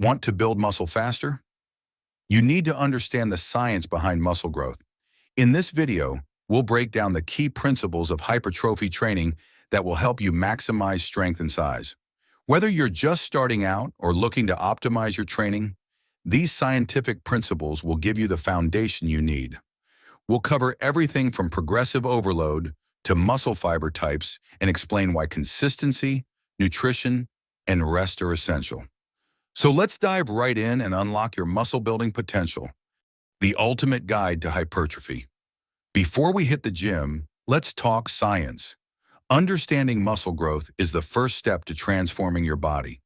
Want to build muscle faster? You need to understand the science behind muscle growth. In this video, we'll break down the key principles of hypertrophy training that will help you maximize strength and size. Whether you're just starting out or looking to optimize your training, these scientific principles will give you the foundation you need. We'll cover everything from progressive overload to muscle fiber types and explain why consistency, nutrition, and rest are essential. So let's dive right in and unlock your muscle building potential, the ultimate guide to hypertrophy. Before we hit the gym, let's talk science. Understanding muscle growth is the first step to transforming your body.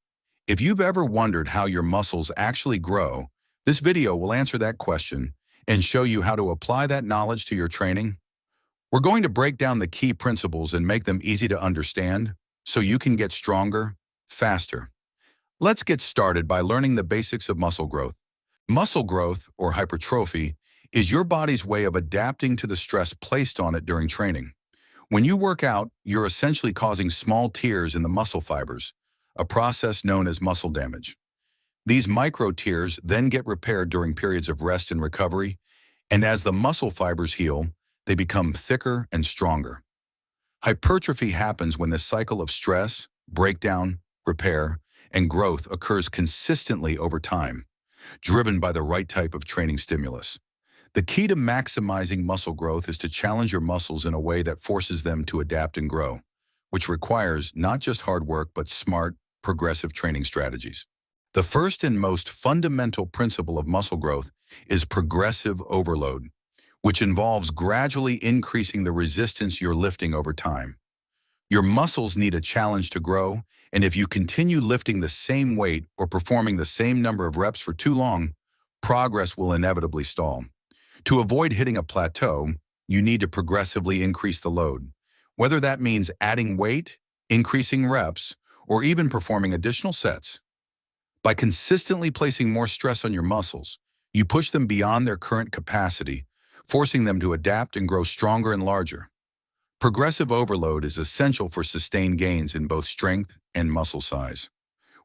If you've ever wondered how your muscles actually grow, this video will answer that question and show you how to apply that knowledge to your training. We're going to break down the key principles and make them easy to understand so you can get stronger, faster. Let's get started by learning the basics of muscle growth. Muscle growth, or hypertrophy, is your body's way of adapting to the stress placed on it during training. When you work out, you're essentially causing small tears in the muscle fibers, a process known as muscle damage. These micro tears then get repaired during periods of rest and recovery, and as the muscle fibers heal, they become thicker and stronger. Hypertrophy happens when the cycle of stress, breakdown, repair, and growth occurs consistently over time, driven by the right type of training stimulus. The key to maximizing muscle growth is to challenge your muscles in a way that forces them to adapt and grow, which requires not just hard work but smart, progressive training strategies. The first and most fundamental principle of muscle growth is progressive overload, which involves gradually increasing the resistance you're lifting over time. Your muscles need a challenge to grow, and if you continue lifting the same weight or performing the same number of reps for too long, progress will inevitably stall. To avoid hitting a plateau, you need to progressively increase the load, whether that means adding weight, increasing reps, or even performing additional sets. By consistently placing more stress on your muscles, you push them beyond their current capacity, forcing them to adapt and grow stronger and larger. Progressive overload is essential for sustained gains in both strength and muscle size.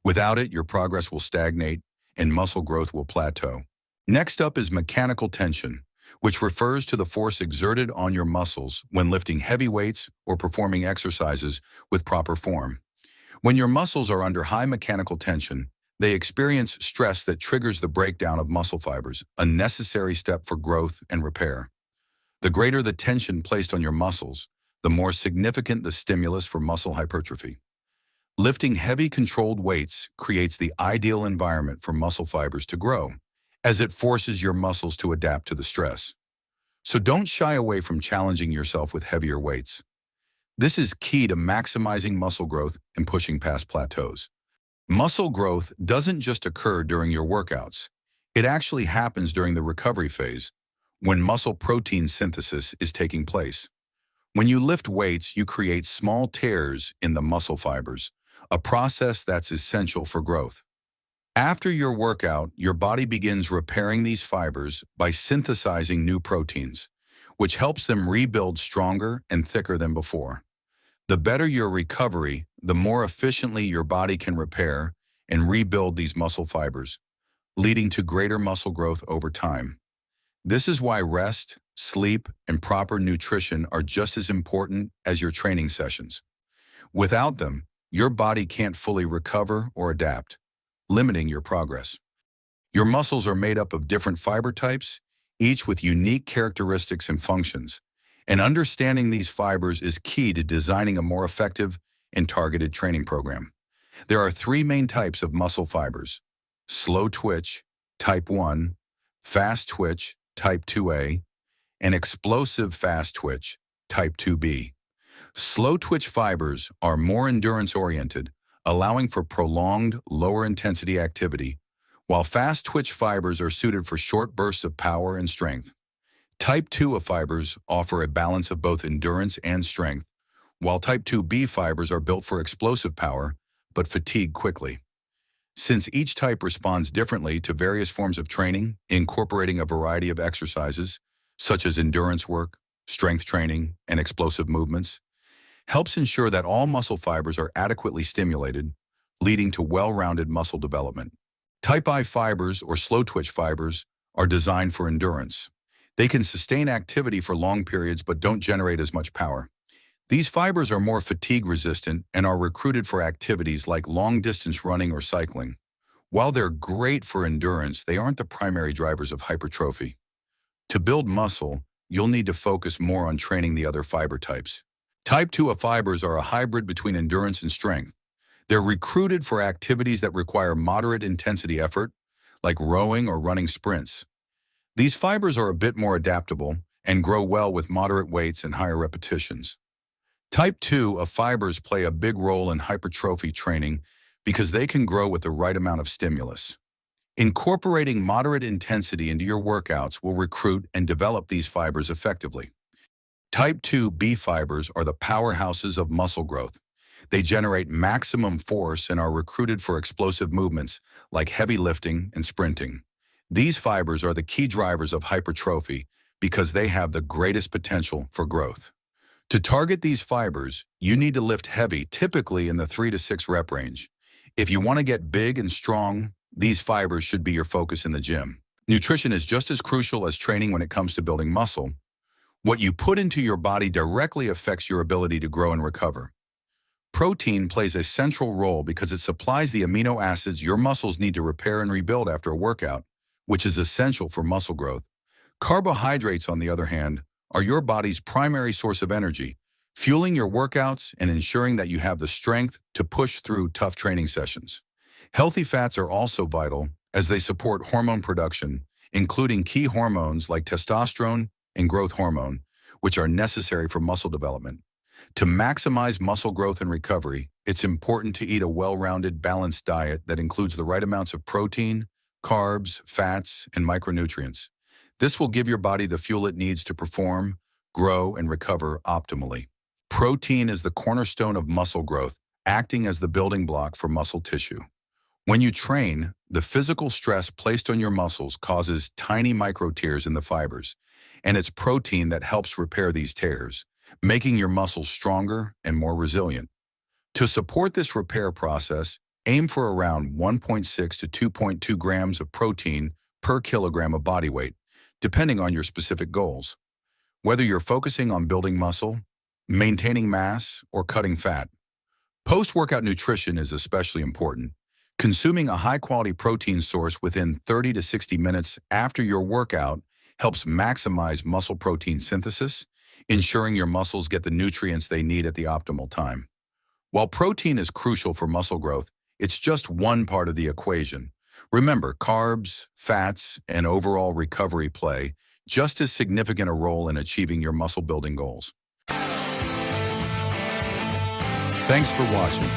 Without it, your progress will stagnate and muscle growth will plateau. Next up is mechanical tension, which refers to the force exerted on your muscles when lifting heavy weights or performing exercises with proper form. When your muscles are under high mechanical tension, they experience stress that triggers the breakdown of muscle fibers, a necessary step for growth and repair. The greater the tension placed on your muscles, the more significant the stimulus for muscle hypertrophy. Lifting heavy controlled weights creates the ideal environment for muscle fibers to grow, as it forces your muscles to adapt to the stress. So don't shy away from challenging yourself with heavier weights. This is key to maximizing muscle growth and pushing past plateaus. Muscle growth doesn't just occur during your workouts. It actually happens during the recovery phase, when muscle protein synthesis is taking place. When you lift weights, you create small tears in the muscle fibers, a process that's essential for growth. After your workout, your body begins repairing these fibers by synthesizing new proteins, which helps them rebuild stronger and thicker than before. The better your recovery, the more efficiently your body can repair and rebuild these muscle fibers, leading to greater muscle growth over time. This is why rest, sleep, and proper nutrition are just as important as your training sessions. Without them, your body can't fully recover or adapt, limiting your progress. Your muscles are made up of different fiber types, each with unique characteristics and functions, and understanding these fibers is key to designing a more effective and targeted training program. There are three main types of muscle fibers: slow twitch, type 1, fast twitch, type 2A, and explosive fast twitch, type 2B. Slow twitch fibers are more endurance-oriented, allowing for prolonged, lower-intensity activity, while fast twitch fibers are suited for short bursts of power and strength. Type 2 fibers offer a balance of both endurance and strength, while type 2B fibers are built for explosive power, but fatigue quickly. Since each type responds differently to various forms of training, incorporating a variety of exercises, such as endurance work, strength training, and explosive movements, helps ensure that all muscle fibers are adequately stimulated, leading to well-rounded muscle development. Type I fibers or slow twitch fibers are designed for endurance. They can sustain activity for long periods but don't generate as much power. These fibers are more fatigue resistant and are recruited for activities like long distance running or cycling. While they're great for endurance, they aren't the primary drivers of hypertrophy. To build muscle, you'll need to focus more on training the other fiber types. Type 2 fibers are a hybrid between endurance and strength. They're recruited for activities that require moderate intensity effort, like rowing or running sprints. These fibers are a bit more adaptable and grow well with moderate weights and higher repetitions. Type 2 fibers play a big role in hypertrophy training because they can grow with the right amount of stimulus. Incorporating moderate intensity into your workouts will recruit and develop these fibers effectively. Type 2B fibers are the powerhouses of muscle growth. They generate maximum force and are recruited for explosive movements like heavy lifting and sprinting. These fibers are the key drivers of hypertrophy because they have the greatest potential for growth. To target these fibers, you need to lift heavy, typically in the 3 to 6 rep range. If you want to get big and strong, these fibers should be your focus in the gym. Nutrition is just as crucial as training when it comes to building muscle. What you put into your body directly affects your ability to grow and recover. Protein plays a central role because it supplies the amino acids your muscles need to repair and rebuild after a workout, which is essential for muscle growth. Carbohydrates, on the other hand, are your body's primary source of energy, fueling your workouts and ensuring that you have the strength to push through tough training sessions. Healthy fats are also vital as they support hormone production, including key hormones like testosterone and growth hormone, which are necessary for muscle development. To maximize muscle growth and recovery, it's important to eat a well-rounded, balanced diet that includes the right amounts of protein, carbs, fats, and micronutrients. This will give your body the fuel it needs to perform, grow, and recover optimally. Protein is the cornerstone of muscle growth, acting as the building block for muscle tissue. When you train, the physical stress placed on your muscles causes tiny micro tears in the fibers, and it's protein that helps repair these tears, making your muscles stronger and more resilient. To support this repair process, aim for around 1.6 to 2.2 grams of protein per kilogram of body weight, depending on your specific goals. Whether you're focusing on building muscle, maintaining mass, or cutting fat, post-workout nutrition is especially important. Consuming a high-quality protein source within 30 to 60 minutes after your workout helps maximize muscle protein synthesis, ensuring your muscles get the nutrients they need at the optimal time. While protein is crucial for muscle growth, it's just one part of the equation. Remember, carbs, fats, and overall recovery play just as significant a role in achieving your muscle-building goals. Thanks for watching.